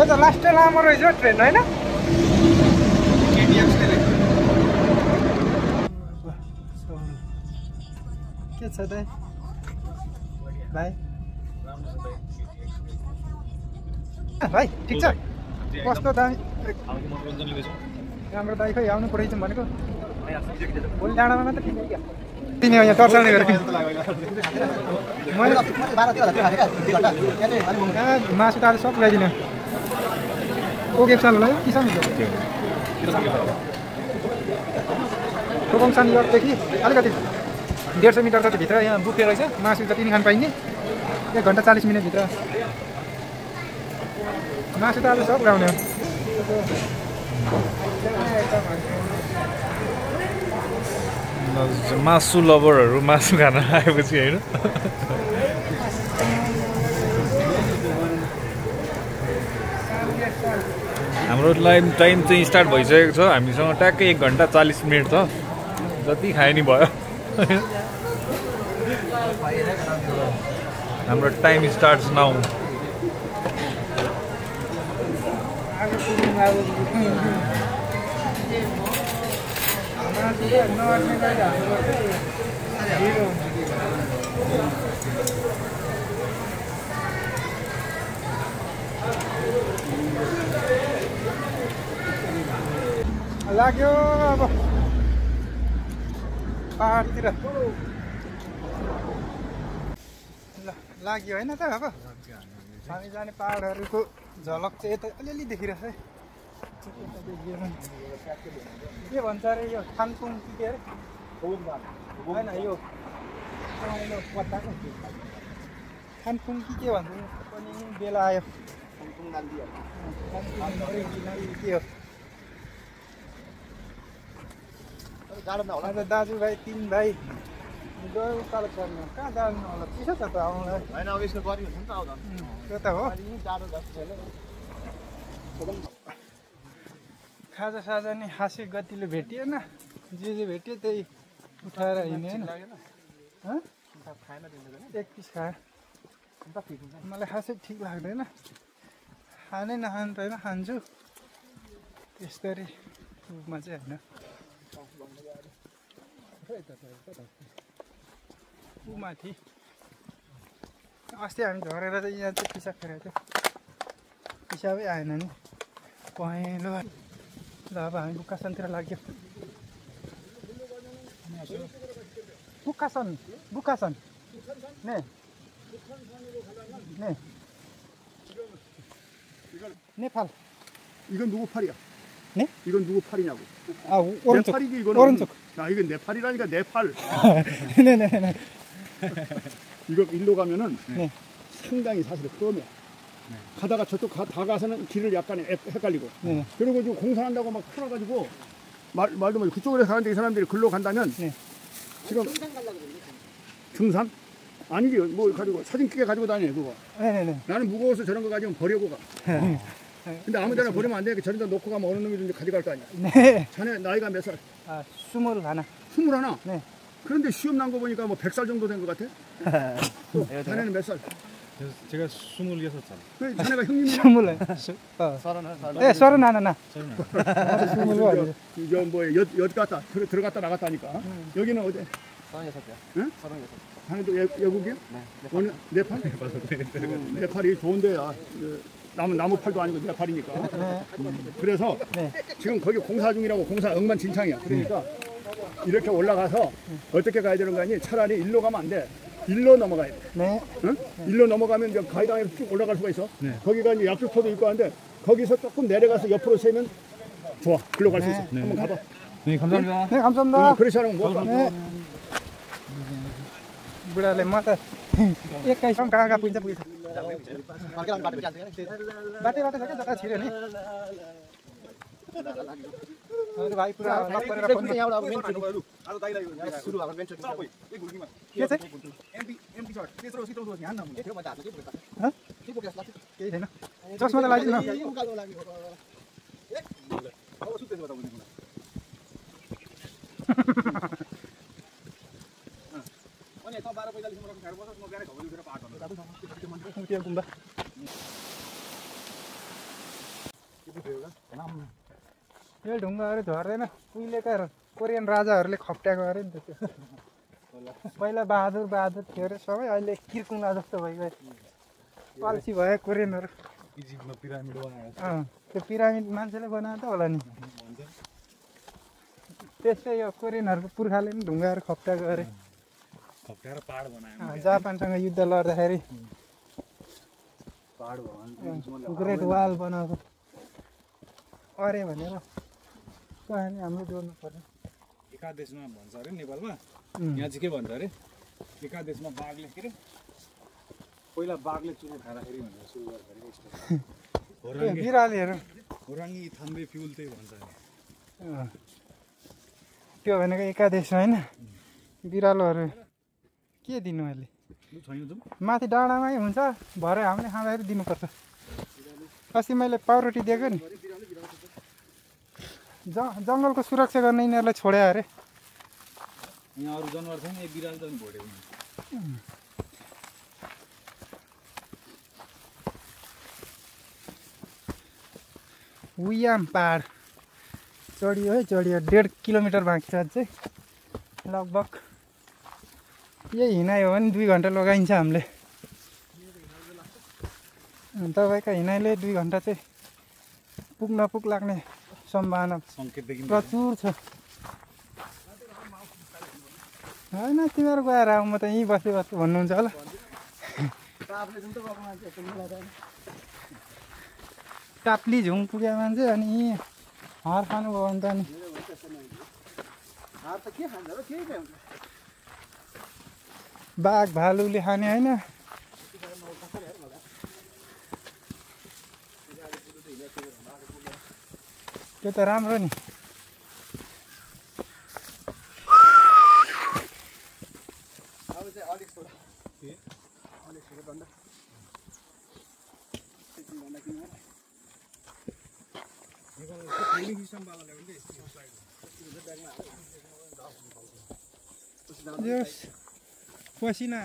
त्यो त लास्ट लामो रहेछ ट्रेन हैन के छ त भाइ भाइ ठिक छ कस्तो दामी राम्रो दाइ खै आउनु परेछ भनेको भोलि डाँडामा मात्र ठिकै क्या तिमी यहाँ तर्साउने गरेर मासु त आज सब ल्याइदिनु ओके साललाई किसान खोपङसान योदेखि अलिकति 150 मिटर जति भित्र यहाँ बुफे रहेछ मासु जति नि खान पाइने 1 घन्टा 40 मिनट भित्र मासु त आज सब ल्याउने हो मासु लभरहरू मासु खान आएपछि हैन हाम्रो टाइम चाहिँ स्टार्ट भइसकेको छ हामीसँग ट्याक्कै 1 घन्टा 40 मिनट छ जति खाए नि भयो हाम्रो टाइम स्टार्ट्स नाउ लाग्यो अब पहाडतिर ल लाग्यो हैन त अब हामी जाने पहाडहरूको झलक चाहिँ यता अलिअलि देखिरहेछ है के भन्छ अरे यो खानपुङ कि के अरे होइन यो खानपुङ कि के भन्छ पनि बेला आयो के हो आज दाजुभाइ 3 भाइ गयो उकालो चढ्नु कहाँ जानु होला चिसो छ त आउनुलाई होइन अब यसको गरी हुन्छ नि त आउँदा त्यो त हो खाजा साजा नि हाँसी गतिले भेटिएन जे भेट्यो त्यही उठाएर हिँड्यो होइन एक पिस खायो मलाई खासै ठिक लाग्दैन खानै नखानु पाइमा खान्छु त्यसरी रूपमा चाहिँ होइन माथि अस्ति हामी झरेर चाहिँ यहाँ चाहिँ पिसाब खेरेको थियो पिसाबै आएन नि पहेँलो ल अब हामी बुकासनतिर लाग्यो बुकासन ने नेपाल 이건 누구 팔이야? 네? 이건 누구 팔이냐고? 아 오른쪽. 내 팔이지 이거는. 오른쪽. 야 이건 내 팔이라니까 내 팔. 네네네. 이거 일로 가면은 네. 상당히 사실 험해. 네. 가다가 저쪽 다 가서는 길을 약간 헷갈리고. 네. 그리고 지금 공사한다고 막 풀어가지고 말도 뭐 그쪽으로 가는데 이 사람들이 글로 간다면 네. 지금 등산? 아니지 뭐 가지고 사진 끼게 가지고 다녀 그거. 네네네. 나는 무거워서 저런 거 가지고 버리고 가. 근데 아무데나 버리면 안 돼. 저런데 놓고 가면 어느 놈이든지 가져갈 거 아니야. 네. 자네 나이가 몇 살? 아 21. 21? 네. 그런데 시험 난 거 보니까 뭐 100살 정도 된 것 같아? 또 자네는 몇 살? 제가 26살. 그 자네가 형님이야? 21. 네, 31. 이거 뭐 엿 갔다 들어갔다 나갔다 하니까. 여기는 어디? 36이요. 응? 36. 자네도 외국이야? 네. 어느 네팔? 네팔이 좋은 데야. 나무팔도 아니고 네팔이니까. 그래서 네. 지금 거기 공사 중이라고 공사 엉망진창이야. 그러니까 이렇게 올라가서 어떻게 가야 되는 거 아니? 차라리 일로 가면 안 돼. 일로 넘어가야 돼. 네. 응? 일로 넘어가면 이제 가이당에서 쭉 올라갈 수가 있어. 네. 거기가 이제 약수터도 있고 한데 거기서 조금 내려가서 옆으로 세면 좋아. 글로 갈 수 있어. 네. 한번 가봐. 네, 감사합니다. 네, 감사합니다. 그렇지 않으면 못 가. 네. बुढाले म त एक्काइसम्म कहाँ कहाँ पुग्छ बाटै बाटै छ क्या जता छिर्यो नि अरू भाइ पुरा लक गरेर के चाहिँ केही छैन चस्मा त लगाइदिनु गुम्बा यो ढुङ्गाहरू झर्दैन उहिलेका कोरियन राजाहरूले खप्ट्याएको अरे नि त त्यो पहिला बहादुर थियो अरे सबै अहिले किर्कुला जस्तो भइगयो अल्छी भयो कोरियनहरू इजिप्टमा पिरामिड बनाएको त्यो पिरामिड मान्छेले बनाएको त होला नि त्यस्तै यो कोरियनहरूको पुर्खाले पनि ढुङ्गाहरू खप्ट्याएको अरे खप्ट्याएर पहाड बनायो जापानसँग युद्ध लड्दाखेरि पहाड भयो ग्रेट वाल बनाएको अरे भनेर कहानी हाम्रो जोड्नु पर्यो एकादेशमा भन्छ अरे नेपालमा यहाँ चाहिँ के भन्छ अरे एकादेशमा बाघले के अरे पहिला बाघले चुरोट खाँदाखेरि भनेर सुरु गर्दाखेरि बिरालीहरू होराङ्गी थाम्बे फ्युल त्यही भन्छ अरे त्यो भनेको एकादेश होइन बिरालोहरू के दिनु अहिले माथि डाँडामै हुन्छ भरे हामीले खाँदाखेरि दिनुपर्छ अस्ति मैले पाउरोटी दिएको नि जङ्गलको सुरक्षा गर्न यिनीहरूलाई छोड्यो अरे यहाँ अरू जनावर छैन एक बिरालो त भोड्यो उयाम पहाड चढियो है चढियो 1.5 किलोमिटर बाँकी छ चाहिँ लगभग यही हिँडायो भने 2 घन्टा लगाइन्छ हामीले तपाईँको हिँडाइले 2 घन्टा चाहिँ पुग नपुग लाग्ने सम्भावना प्रचुर छ होइन तिमीहरू गएर आऊ म त यहीँ बस्छु भन्नुहुन्छ होला टाप्ली झुङ पुग्यो मान्छे अनि यहीँ हार खानुभयो भने त नि बाघ भालुले खाने होइन त्यो त राम्रो नि पसिना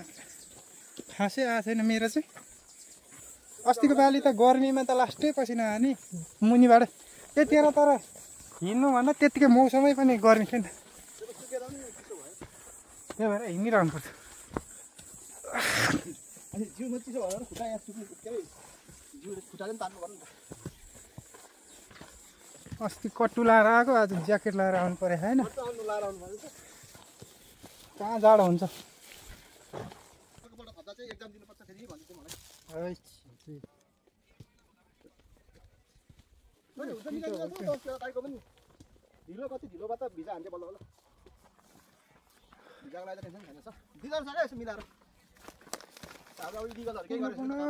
खासै आएको छैन मेरो चाहिँ अस्तिको पालि त गर्मीमा त लास्टै पसिना आयो नि मुनिबाट त्यतिखेर तर हिँड्नु भन्दा त्यत्तिकै मौसमै पनि गर्मी छैन त्यही भएर हिँडिरहनु पर्छ अस्ति कट्टु लाएर आएको आज ज्याकेट लाएर आउनु पऱ्यो होइन कहाँ जाडो हुन्छ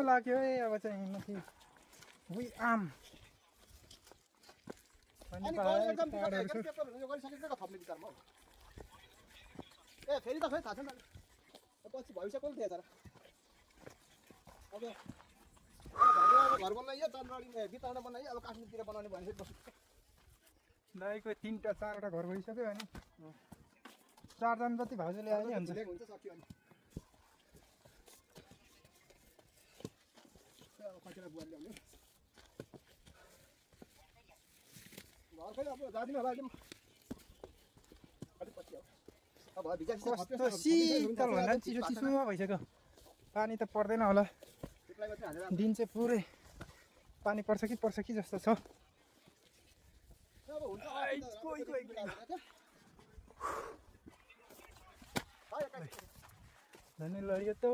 लाग्यो है अब चाहिँ माथि आम फेरि त खै थाहा छैन पछि भविष्य कसले थिएछ र अब घर बनाइयो चन्द्रडी बिताउन बनाइयो अब काश्मीरतिर बनाउने भने दाइको 3टा 4वटा घर भइसक्यो अनि 4 जना जति भाउजूले आयो नि हुन्छ सक्यो अनि कतिवटा बुवा ल्याउने घरकै अब जादिन होला अहिले अलिक पछि अब कस्तो शीतल भन्दा चिसो चिसो भइसक्यो पानी त पर्दैन होला दिन चाहिँ पुरै पानी पर्छ कि जस्तो छ धनी लड्यो त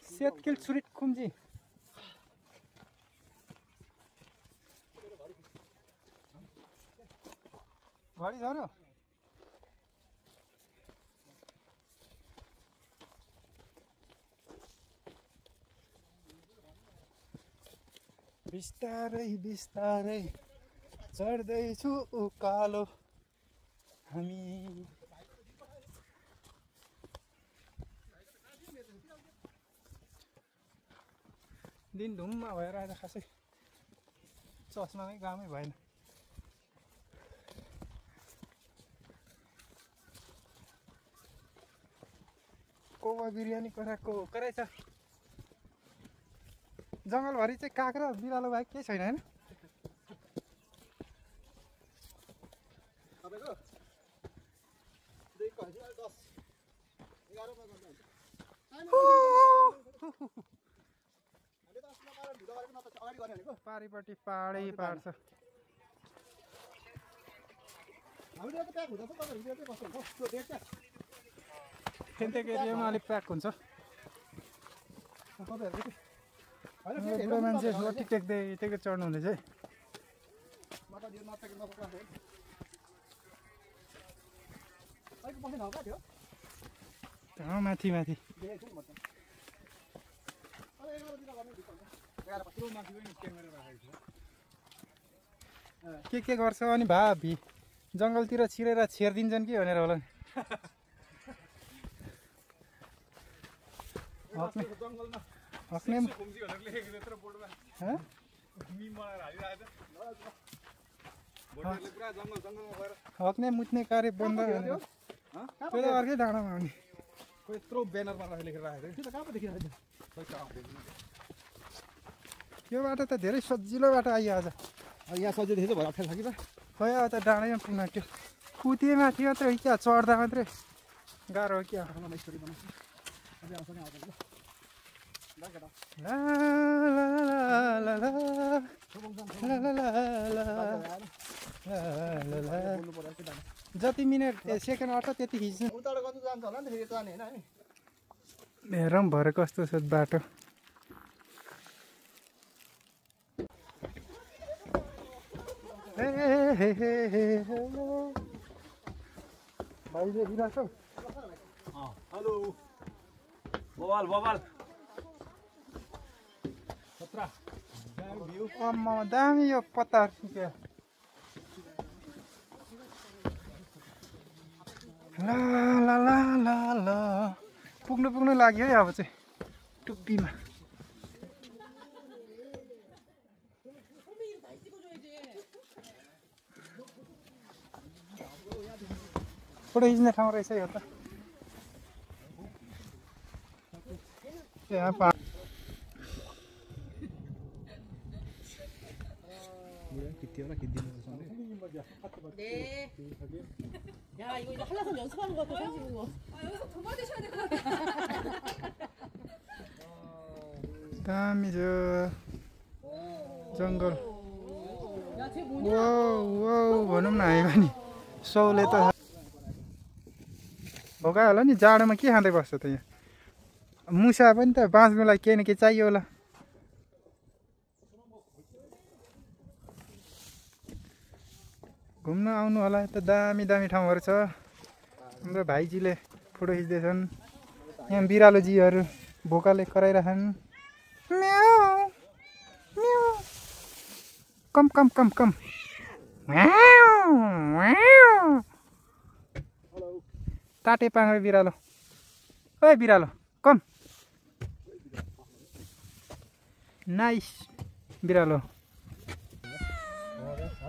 सेतकिल छुरिट खुम्जी घडी झऱ्यो बिस्तारै बिस्तारै चढ्दैछु उकालो हामी दिन धुम्मा भएर आज खासै चस्मामै कामै भएन कोवा बिरयानी कराएको कराएछ जङ्गलभरि चाहिँ काग र बिरालो बाहेक केही छैन होइन तपाईँको 2 को हजुर 10 11 मा गर्दा हुन्छ हामीले त अस्ति नपाएर ढुका गरेको नत्र अगाडि गर्ने भनेको पारिपट्टि पाहाडै पाहाड छ हामीले त प्याक हुँदैछ तपाईहरु चाहिँ कस्तो हुन्छ त्यो देख्छ फेन्टेक एरियामा अलिक प्याक हुन्छ तपाईहरु चाहिँ हैन बुढो मान्छे रोटी टेक्दै टेकेर चढ्नु हुँदैछ है माता दियो नटेक नसक्ला है अहिले बस्ने ठाउँ कहाँ थियो माथि माथि देखेको छु म त अब 11 दिन गर्ने भित्र हुन्छ 11 पछि माथि पनि क्यामेरा राखेको छ के गर्छ अनि भाबी जङ्गलतिर छिरेर छेर्दिन्छन् कि भनेर होला नि जङ्गलमा हक्ने घुम्जी भनेर लेखेको त्यत्रो बोर्डमा मिम बनाएर हालिरहेको छ बोर्डले पुरा जङ्गलमा गएर हक्ने मुत्ने कार्य बन्द भनेर त्यो त अर्कै डाँडामा आउने कोही यत्रो ब्यानरमा लेखेर राखेको त्यो त कहाँ पो देखिरहेको खोइ कहाँ यो बाटो त धेरै सजिलो बाटो आइयो आज यहाँ सजिलो देखेछ भरे अप्ठ्यारो छ कि त खै अब त डाँडैमा पुग्न त्यो कुदिए माथि मात्रै क्या चढ्दा मात्रै गाह्रो हो क्या स्टोरी बनाउँछु अझै आउँछ नि आउँछ ल केटा ला ला ला ला ला ला ला ला ला बोल्नु पर्यो केटा जति मिनट सेकेन्ड अट्छ त्यति खिच्नु उताबाट गर्नु जान्छ होला नि त फेरि जाने होइन हामी हेरौँ भरे कस्तो छ बाटो भाइले बिराछौ हेलो बवाल बवाल खतरा भ्यू अम्मा दामी यो पत्ताहरू सुक्यो ला ला ला ला ला पुग्नु लाग्यो है अब चाहिँ टुप्पीमा फोटो खिच्ने ठाउँ रहेछ यो त यहाँ 야 이거 이제 한라산 연습하는 거 같아 사진 이거. 여기서 도망치셔야 될 것 같아. दामी छ जङ्गल 야쟤 뭐냐? वाउ भनौँ न हामी पनि सौले त भोका होला नि जाडोमा के खाँदै बस्छ त यहाँ मुसा पनि त बाँच्नुको लागि केही न केही चाहियो होला घुम्न आउनु होला त दामी दामी ठाउँहरू छ हाम्रो भाइजीले फोटो खिच्दैछन् यहाँ बिरालोजीहरू भोकाले कराइरहन् म्याउ म्याउ कम कम कम कम म्याउ म्याउ ताटे पाङ्रे बिरालो ओए बिरालो कम नाइस बिरालो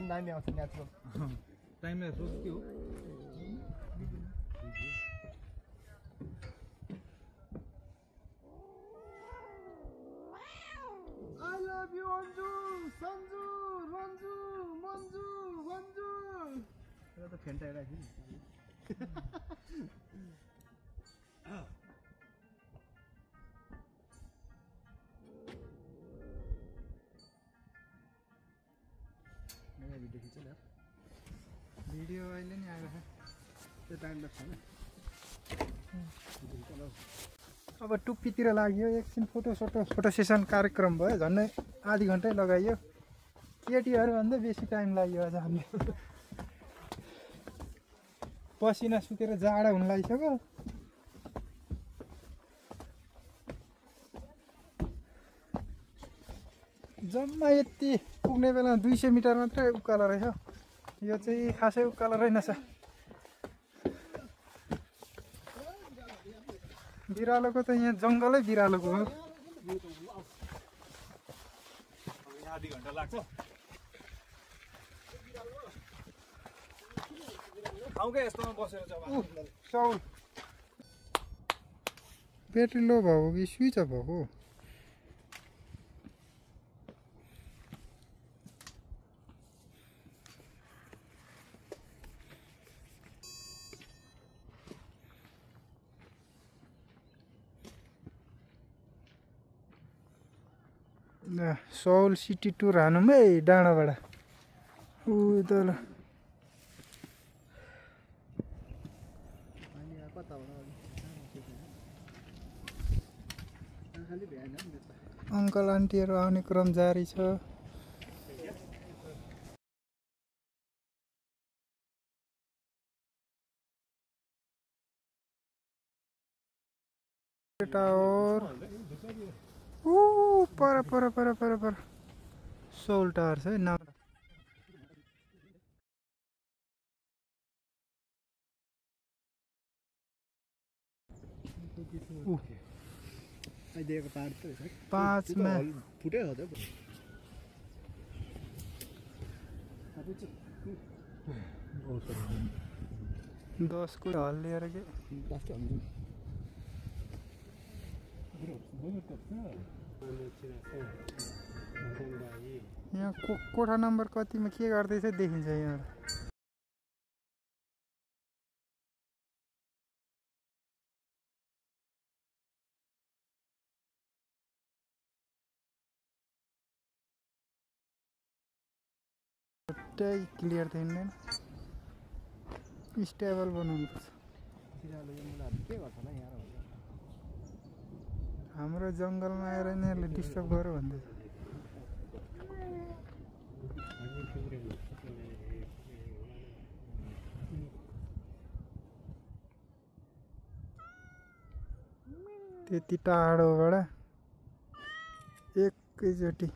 दामी आउँछ नेचुरल टाइमलाई सोच के हो I love you Anju Sanju Ranju Manju भन्जु यो त फेन्टाइरहेको छु भिडियो खिच्छ नि भिडियो अहिले नि आएर त्यो टाइम लाग्छ नि अब टुप्पीतिर लाग्यो एकछिन फोटो सेसन कार्यक्रम भयो झन्डै आधी घन्टै लगाइयो केटीहरूभन्दा बेसी टाइम लाग्यो आज हामीले पसिना सुकेर जाडो हुन लागिसक्यो जम्मा यति पुग्ने बेला 200 मिटर मात्रै उकालो रहेछ यो चाहिँ खासै उकालो रहेनछ बिरालोको त यहाँ जङ्गलै बिरालोको हो आधी घन्टा लाग्छ ठाउँकै यस्तोमा बसेर चाहिँ साउल ब्याट्री लो भएको कि स्विच अफ भएको सौल सिटी टुर हानौँ है डाँडाबाट ऊ तल अङ्कल आन्टीहरू आउने क्रम जारी छ टावर पर सोल टावर छ है नाम पाँचमा फुटै हो त 10 को हल लिएर के यहाँ कोठा नम्बर कतिमा के गर्दैछ देखिन्छ यहाँ क्लियर थिएन स्टेबल बनाउनुपर्छ हाम्रो जङ्गलमा आएर यिनीहरूले डिस्टर्ब गर्यो भन्दै त्यति टाढोबाट एकैचोटि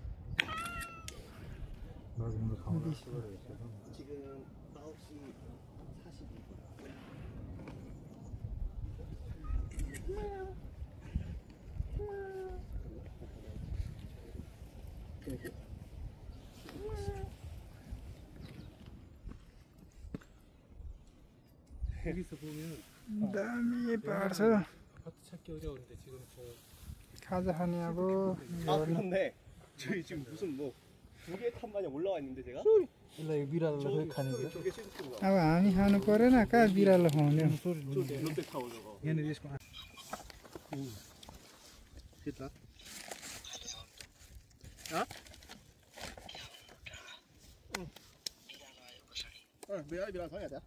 दामी पार्छ खाजा खाने अब 근데 저희 지금 무슨 뭐 조개 탑 마냥 올라와 있는데 제가 बिरालोले खाने 조개 시스템 거 अब हामी खानु परेन कहाँ बिरालो खुवाउने 롯데 타워 저거 यहाँनिर यसको 됐다 아? बिरालो छ यहाँ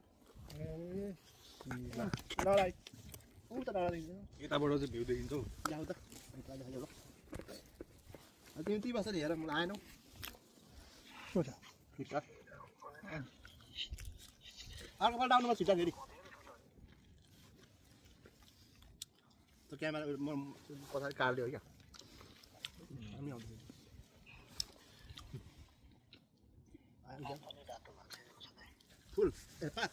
नाराई उता नाराई यताबाट चाहिँ भ्यू देखिन्छ हौ जाऊ त तिमी ती बसेर हेर मलाई आएनौ छिट्टा अर्को पल्ट आउनुमा छिट्टा फेरि त्यो क्यामेरा पछाडि काट्यो क्या हामी आउँदैछौँ फुल ए पात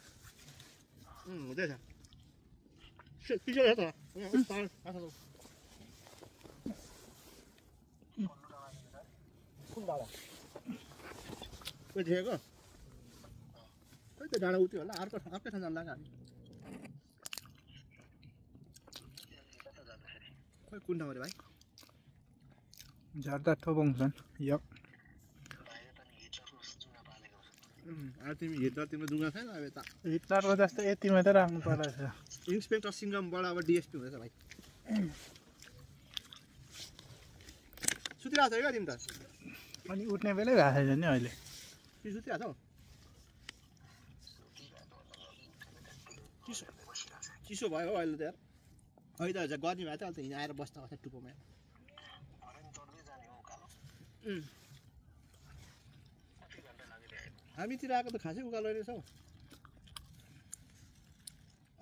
हुँदैछ पिछे हेर त कुन डाँडा कोही देखेको खोइ त्यो डाँडा उति होला अर्कै ठाउँ जानु लाग्यो हामी खोइ कुन ठाउँ अरे भाइ झर्दा थोपाउँछन् यो तिमी हिटलर तिम्रो डुङ्गा छैन अब यता हिटलरको जस्तो यतिमा त राख्नु पर्दैछ इन्सपेक्टर सिङ्गमबाट अब डिएसपी हुँदैछ भाइ सुतिरहेको छ क्या तिमी त अनि उठ्ने बेलै भएको छैन नि अहिले कि सुतिरहेको छौ चिसो भयो हौ अहिले त यार अहिले त गर्मी भयो त अहिले त हिँड आएर बस्दा बस्दा टुप्पोमा हामीतिर आएको त खासै उकालो रहेछ हौ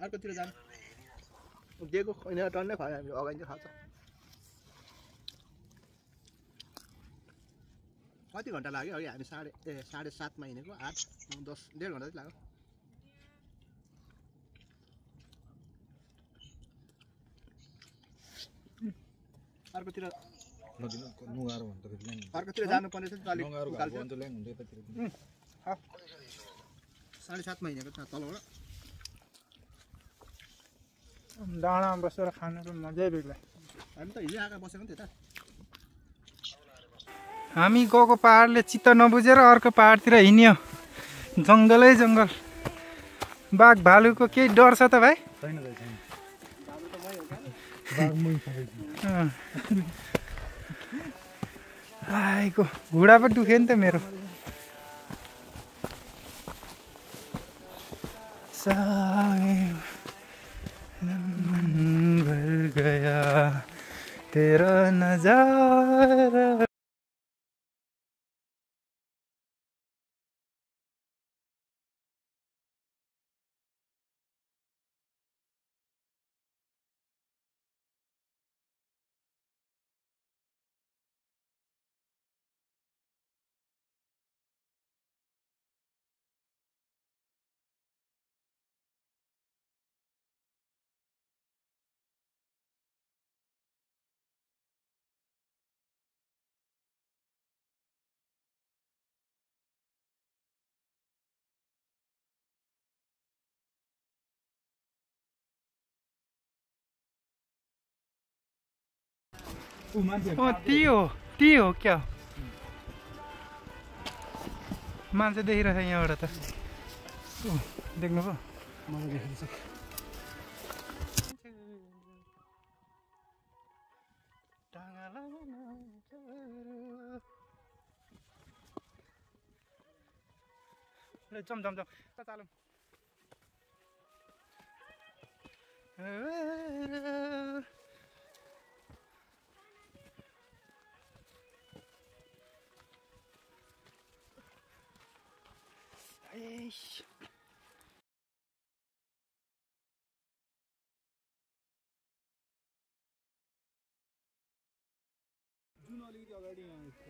अर्कोतिर जानु दिएको यिनीहरू टन्नै खायो हामीले अगाडि चाहिँ खान्छ कति घन्टा लाग्यो अघि हामी 7:30मा हिँडेको 8, 9, 10 1.5 घन्टा चाहिँ लाग्यो अर्कोतिर नुगारो भन्दाखेरि ल्याङ अर्कोतिर जानुपर्ने छ अलिक उकालो हुन्छ ल्याङ हुन्छ यतातिर 7:30मा हिँडेको तलबाट डाँडामा बसेर खानुको मजै बेग्ला हामी त हिजो आएर बसेको नि त्यता हामी गएको पहाडले चित्त नबुझेर अर्को पहाडतिर हिँड्यो जङ्गलै जङ्गल बाघ भालुको केही डर छ त भाइ छैन आएको घुँडा पो दुख्यो नि त मेरो मन भर गया तेरा नजारा ती हो क्या मान्छे देखिरहेछ यहाँबाट त देख्नु पो जम चालौँ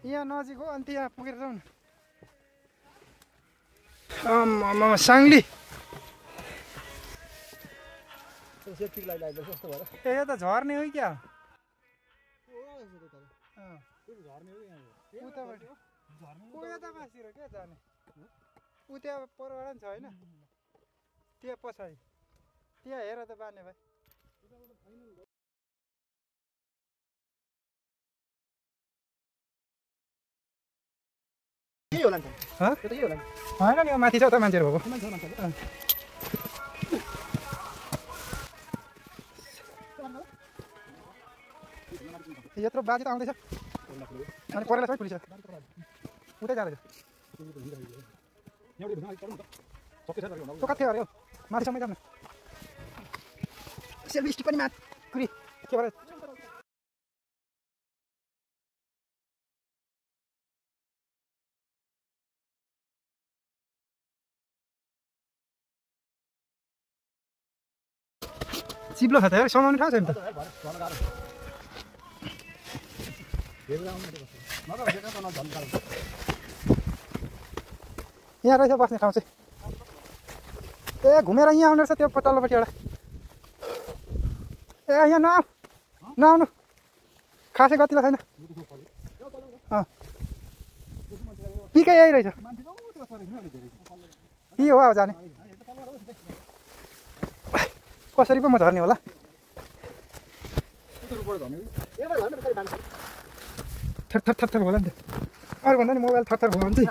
यहाँ नजिक हो अनि त्यहाँ पुगेर जाउँ न साङ्ली ए यो त झर्ने हो क्या यता मासतिर क्या जाने ऊ त्यहाँ परबाट नि छ होइन त्यहाँ पछाडि त्यहाँ हेर त बाने भाइ होइन नि माथि छ त मान्छेहरू भएको यत्रो बाजे त आउँदैछ अनि परेर सबै पुलिस उतै जाँदैछ तँ कति अरे हौ माथिसम्मै जाऊँ न सेल्फी स्टिक पनि माथि के भएर चिप्लो छ त यार समाउने ठाउँ छैन त यहाँ रहेछ बस्ने ठाउँ चाहिँ ए घुमेर यहाँ आउनु रहेछ त्यो तल्लोपट्टि एउटा ए यहाँ नआउनु खासै गतिलो छैन पिकै यही रहेछ के हो अब जाने कसरी पो म झर्ने होला थर होला नि त अरू भन्दा नि मोबाइल थर भयो भने चाहिँ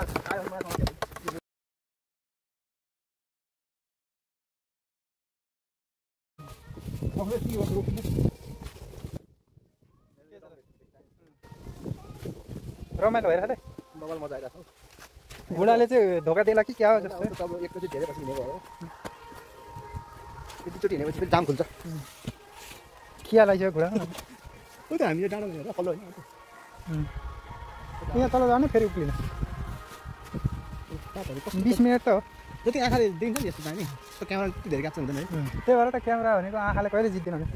रमाइलो भइरहेको मोबाइल मजा आइरहेको छ बुढाले चाहिँ धोका दिएला कि क्या हो जस्तो अब एकचोटि धेरै पछि हिँडेको हो एकचोटि हिँडेपछि फेरि जाम खुल्छ खिया लगाइसक्यो घुँडा उही त हामीले डाँडा हेरेर फलो होइन यहाँ तल जाने फेरि उक्लिनु 20 मिनट त हो जति आँखाले देखिन्छ नि यस्तो दामी त्यो क्यामेरा त्यति धेरै क्याप्चर हुँदैन है त्यही भएर त क्यामेरा भनेको आँखाले कहिले जित्दैन भने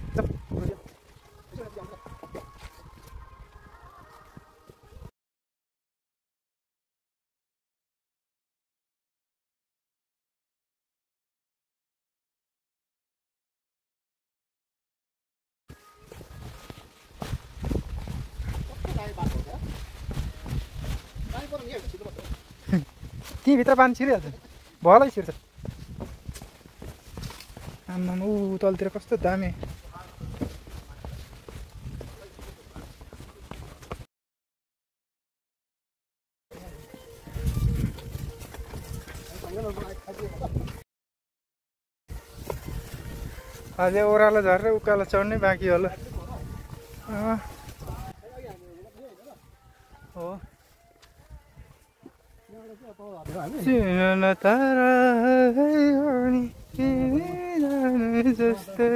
त्यहीँभित्र पानी छिरिहाल्छ भलै छिर्छ आम्मामा ऊ तलतिर कस्तो दामी अझै ओह्रालो झरेर उकालो चढ्नै बाँकी होला हो चिन तारा जस्तै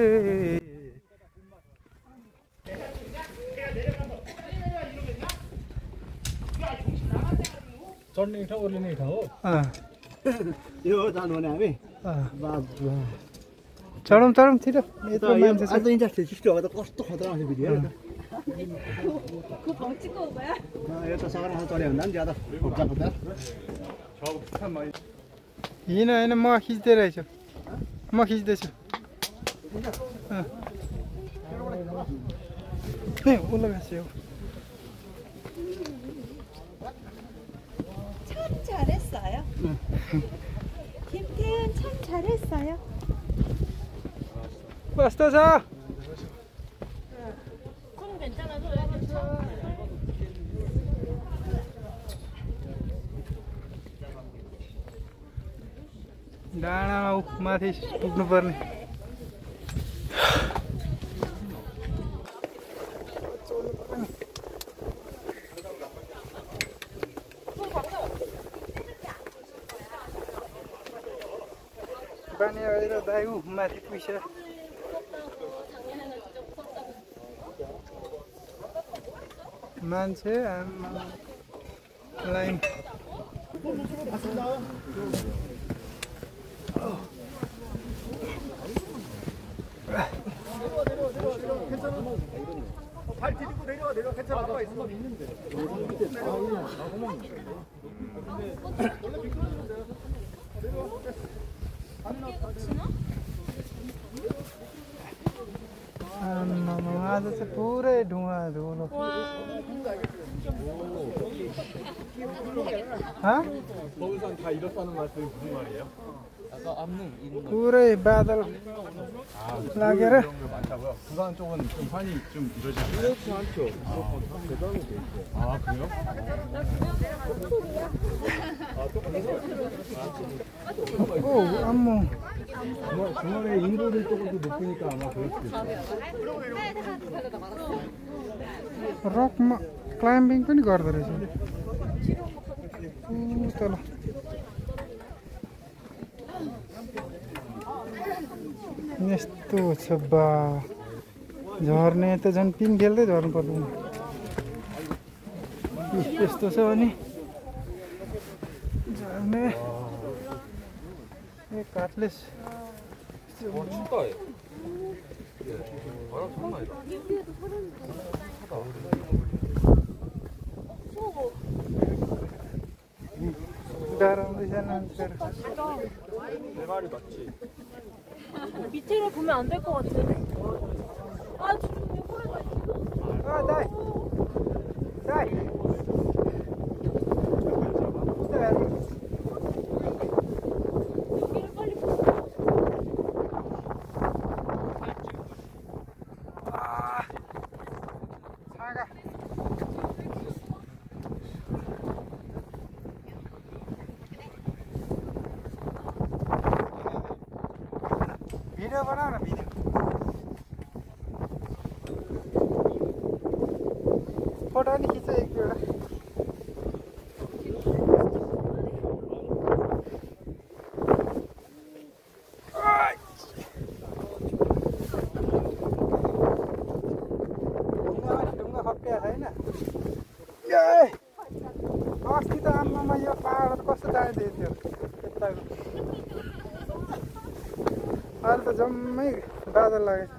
चढ्ने ठाउँ ओर्लिने ठाउँ हो यो जानु भने हामी चढौँ चढौँ छिटो यत्रो मान्छे छ आज इन्ट्रेस्ट सिस्टम अब त कस्तो खतरा आउँछ भिडियो यो त सगरमाथा चढ्यो भन्दा पनि ज्यादा खोज्दा हिँड होइन म खिच्दै रहेछु म खिच्दैछु ए उसलाई बेच्यो 참 잘했어요. 김태현 참 잘했어요. कस्तो छ 손 괜찮아서 약간 참. डाँडामा माथि पुग्नुपर्ने बानी आएर दाइ माथि पुग्छ मान्छे लाइन 발 디디고 내려 괜찮아 아빠 있어 आज चाहिँ पुरै धुवा धुलो 서울산 다 이렇다는 말씀이 무슨 말이에요? पुरै बादल लागेर 많다고요? 부산 쪽은 좀 산이 좀 이러지 않나요? 그렇지 않죠. 아 그래요? 오 안무 중간에 인도들 쪽으로 높으니까 아마 그럴 수도 있어요. रकमा क्लाइम्बिङ पनि गर्दो रहेछ तल यस्तो छ बा झर्ने त झन् पिन खेल्दै झर्नु पर्दैन यस्तो छ अनि झर्ने ए काठले डराउँदैछ मान्छेहरू 밑으로 보면 안 될 것 같은데. 아 지금 호래가 있어. 아 다이 다이 여기를 빨리 사가 भिडियो बनाऊ न भिडियो फोटो नि खिच्छ एक दुईवटा ढुङ्गा खप्या छैन अस्ति त आम्मामा यो पाहाड कस्तो दाइदियो थियो यताको अहिले त जम्मै बादल लागेछ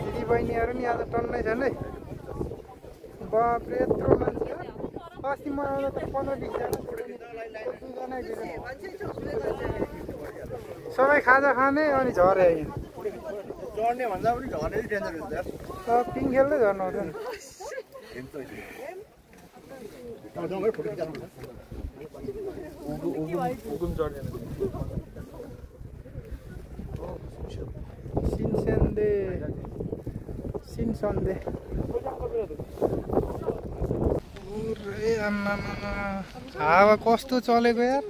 दिदी बहिनीहरू नि आज टन्नै छन् है बापरे यत्रो मान्छे अस्ति म आउँदा त 15-20जना सबै खाजा खाने अनि झरे चढ्ने भन्दा पनि झर्ने डेन्जर हुन्छ पिङ खेल्दै झर्नु आउँछ नि 오금 자리에는 신선데 पुरै आम्मामा हावा कस्तो चलेको यार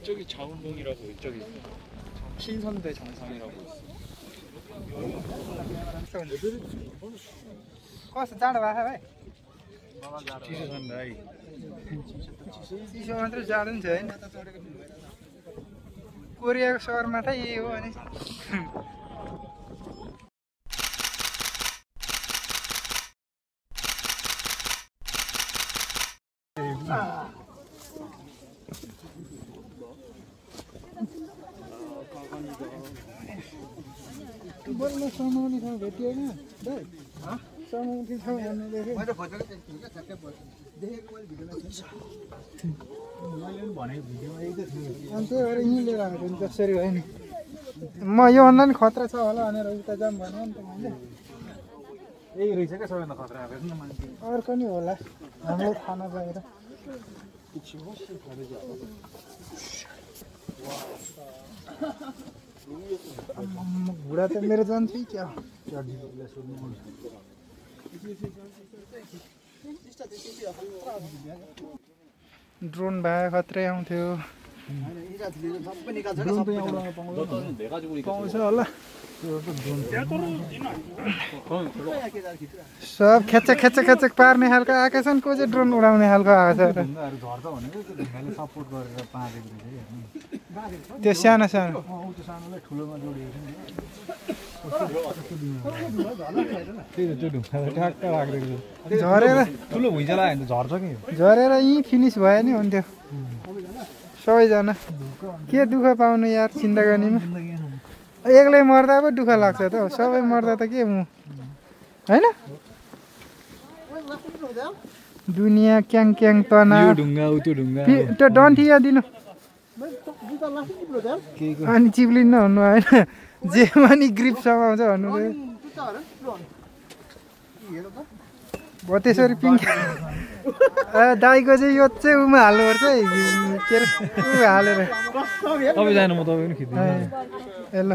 저기 자운봉이라고 저기 신선대 정상이라고 있어. कस्तो जाडो भएको भाइ चिसो छ नि भाइ चिसो मात्रै जाडो नि छ होइन कोरियाको सहरमा त यही हो अनि बोल्न समाउने ठाउँ भेटिएन भाइ समाउने ठाउँ भन्नुदेखि मैले खोजेको थिएँ क्या ठ्याक्कै देखेको मैले भिडियोमा मैले पनि भनेको भिडियोमा यही त थियो अनि त्यही भएर यहीँ लिएर आएको नि जसरी भयो नि म यो भन्दा नि खतरा छ होला भनेर उता जाऊँ भन्यो नि त मैले यही रहेछ क्या सबैभन्दा खतरा हेर्नु न मान्छे अर्को नि होला हाम्रो खाना बाहिर घुँडा त मेरो जान्छ क्या ड्रोन भए खत्रै आउँथ्यो पाउँछ होला सब खेचक खेचक खेचक पार्ने खालको आएको छ नि को चाहिँ ड्रोन उडाउने खालको आएको छ झर्छ भनेको ढुङ्गाले सपोर्ट गरेर पाँचेको रहेछ कि त्यो सानो सानो त्यो सानोलाई ठुलोमा जोडिएको त्यही त त्यो ढुङ्गालाई ठ्याक्क राखिदिएको झरेर ठुलो भुइँचा लाग्यो भने त झर्छ कि झरेर यहीँ फिनिस भयो नि हुन्थ्यो सबैजना के दुःख पाउनु यार जिन्दगानीमा एक्लै मर्दा पो दुःख लाग्छ त हौ सबै मर्दा त के म होइन दुनियाँ क्याङ क्याङ तना ढुङ्गा त्यो ढुङ्गा त्यो डन्ठी यहाँ दिनु अनि चिप्लिन्न भन्नु होइन जेमा नि ग्रिप समाउँछ भन्नु भयो त्यसरी पिङ्क दाईको चाहिँ यो चाहिँ उमा हाल्नुपर्छ है के अरे ऊ हालेर तपाईँ जानु म तपाईँ पनि खिच्नु ए ल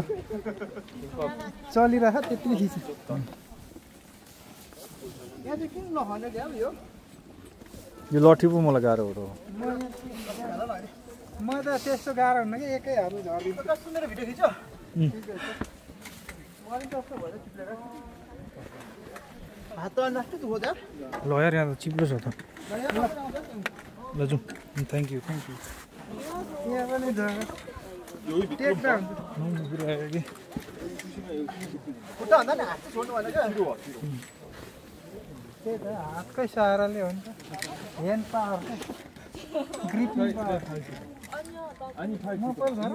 चलिरह त्यति खिच यो लट्ठी पो मलाई गाह्रो हो म त त्यस्तो गाह्रो हुन्न कि एकै हातले झरिदिन्छु मेरो भिडियो खिच्यो हात त नष्ट हो जा ल यार यहाँ त चिप्लो छ त ल जाउँ थ्याङ्क यू यहाँ पनि झगडा टेक्दा हुन्छ पुरा आयो कि खुट्टा भन्दा नि हात चाहिँ छोड्नु भनेको त्यही त हातकै सहाराले हो नि त ह्यान्ड पावर ग्रिप पावर म पहिला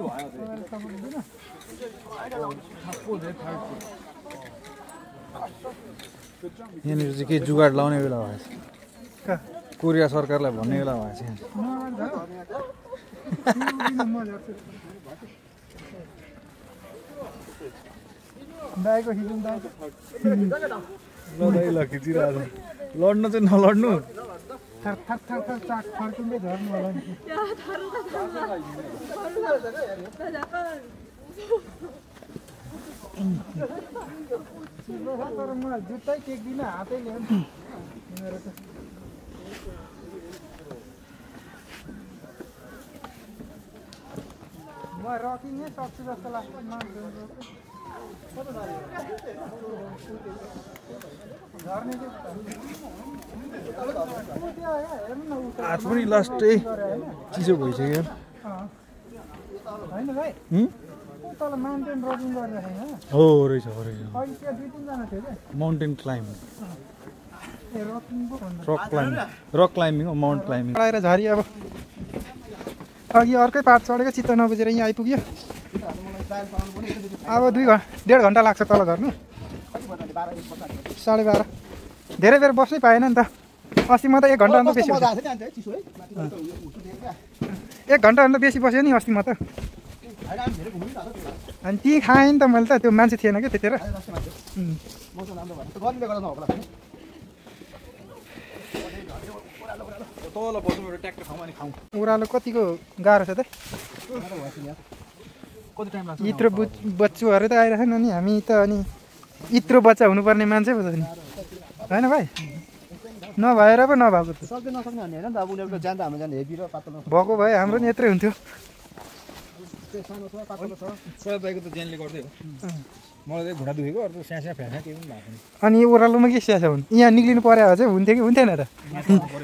यहाँनिर चाहिँ केही जुगाड लाउने बेला भएछ कोरिया सरकारलाई भन्ने बेला भएछ दाइको खिचौँ दाइ ल दाइ ल खिचिरहेको छ लड्नु चाहिँ नलड्नु थर थर थर थर चाक फर्किँदै झर्नु होला नि तर म जुत्तै टेक्दिनँ हातै ल्याउँ मेरो त म रकी नै सक्छु जस्तो लाग्छ हात पनि लास्टै चिसो भइसक्यो होइन भाइ तल माउन्टेन रकिङ गरिरहेको होइन हो रहेछ अहिले त्यहाँ 2-3 जना थियो क्या माउन्टेन क्लाइम्बिङ ए रकिङ पो भन्दा रक क्लाइम्बिङ हो माउन्ट क्लाइम्बिङ चढाएर झरी अब अघि अर्कै पार्ट चढेको चित्त नबुझेर यहाँ आइपुग्यो अब 1.5 घन्टा लाग्छ तल झर्नु 12:30 धेरै बेर बस्नै पाएन नि त अस्ति म त 1 घन्टाभन्दा बेसी 1 घन्टाभन्दा बेसी बसेँ नि अस्ति म त अनि ती खाएँ नि त मैले त त्यो मान्छे थिएन क्या त्यतिखेर ओह्रालो कतिको गाह्रो छ त इत्रो बच्चुहरू त आइरहेछन् अनि हामी त अनि इत्रो बच्चा हुनुपर्ने मान्छे पो छ नि होइन भाइ नभएर पो नभएको त सक्दै नसक्ने भन्ने होइन नि त अब उनीहरूको जान त हाम्रो जान हेभी र पातलो भएको भए हाम्रो नि यत्रै हुन्थ्यो सानो छ काठको छ छोरा दाइको त ज्यानले गर्दै हो मलाई चाहिँ घुँडा दुखेको अरू स्याँ स्याँ फ्याँ केही पनि भएको छैन अनि यो ओह्रालोमा के स्याछ हुन् यहाँ निक्लिनु पर्यो भए चाहिँ हुन्थ्यो कि हुन्थेन र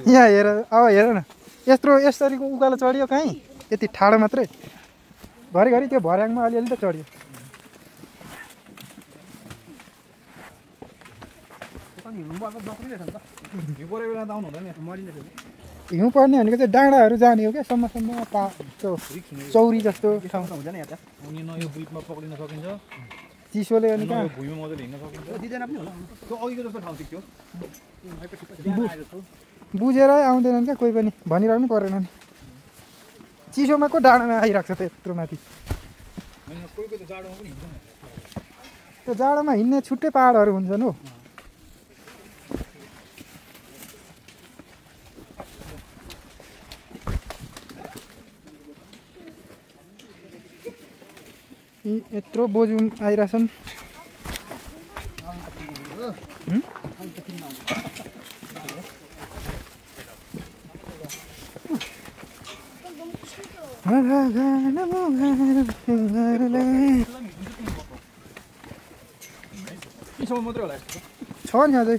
यहाँ हेर अब हेर न यत्रो यसरीको उकालो चढ्यो कहीँ यति ठाडो मात्रै घरिघरि त्यो भर्याङमा अलिअलि त चढ्यो हिउँ परेको बेला त आउनु हुँदैन हिउँ पर्ने भनेको चाहिँ डाँडाहरू जाने हो क्या सम्मसम्म त्यो चौरी जस्तो ठाउँ हुँदैन यहाँ त अनि न यो ब्रिजमा पक्रिन सकिन्छ चिसोले अनि न कहाँ यो भुइँमा मजाले हिँड्न सकिन्छ दिँदैन पनि होला त्यो अघिको जस्तो ठाउँ थियो बुझेरै आउँदैनन् क्या कोही पनि भनिरहनु परेन नि चिसोमा को डाँडामा आइरहेको छ त यत्रो माथि कोही कोही त जाडोमा पनि हिँड्दैन त्यो जाडोमा हिँड्ने छुट्टै पाहाडहरू हुन्छन् हो यत्रो बोजू आइरहेछन् यीसम्म मात्रै होला छ नि अझै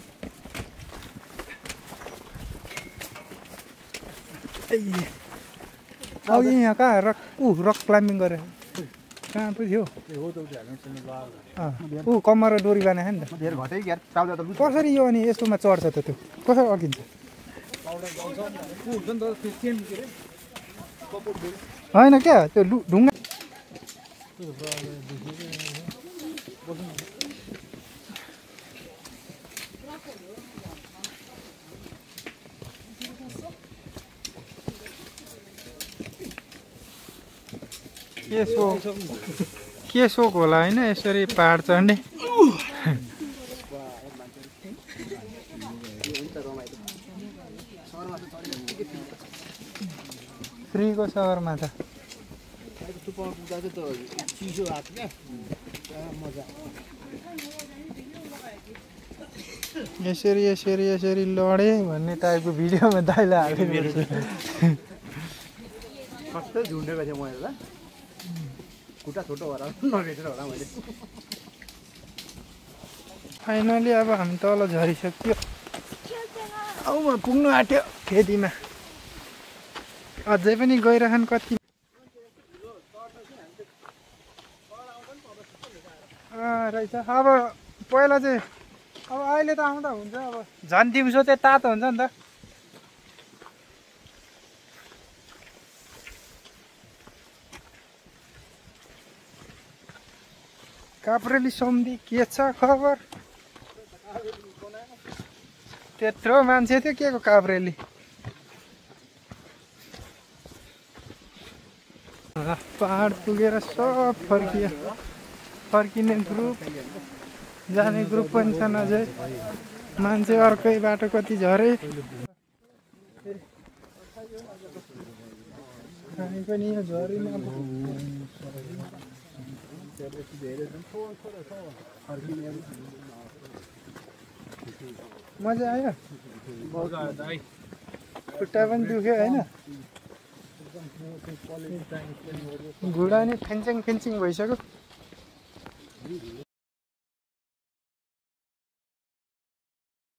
अघि यहाँ कहाँ रक क्लाइम्बिङ गरेर कहाँ पो थियो ऊ कम्मर र डोरी बाना नि त धेरै घटै यार पाउडर त कसरी यो अनि यस्तोमा चढ्छ त त्यो कसरी अघिन्छ हुन्छ नि त त्यो चेन के अरे होइन क्या त्यो ढुङ्गा के सोक होला होइन यसरी पहाड चढ्ने फ्रीको सगरमाथा यसरी यसरी यसरी लडे भन्ने टाइपको भिडियोमा दाइला हालिदिनुपर्छ कस्तो झुन्डेको थियो मैले ल खुट्टा छोटो होला नभेटेर होला मैले फाइनली अब हामी तल झरिसक्यो औ पुग्नु आँट्यो खेतीमा अझै पनि गइरहन् कति रहेछ अब पहिला चाहिँ अब अहिले त आउँदा हुन्छ अब झन् दिउँसो चाहिँ तातो हुन्छ नि त काप्रेली सम्धि के छ खबर त्यत्रो मान्छे थियो के को काभ्रेली पहाड पुगेर सब फर्कियो फर्किने ग्रुप जाने ग्रुप पनि छन् अझै मान्छे अर्कै बाटो कति झरे हामी पनि यो झरीमा मजा आयो खुट्टा पनि दुख्यो होइन घुँडा नि फेन्चिङ फेन्चिङ भइसक्यो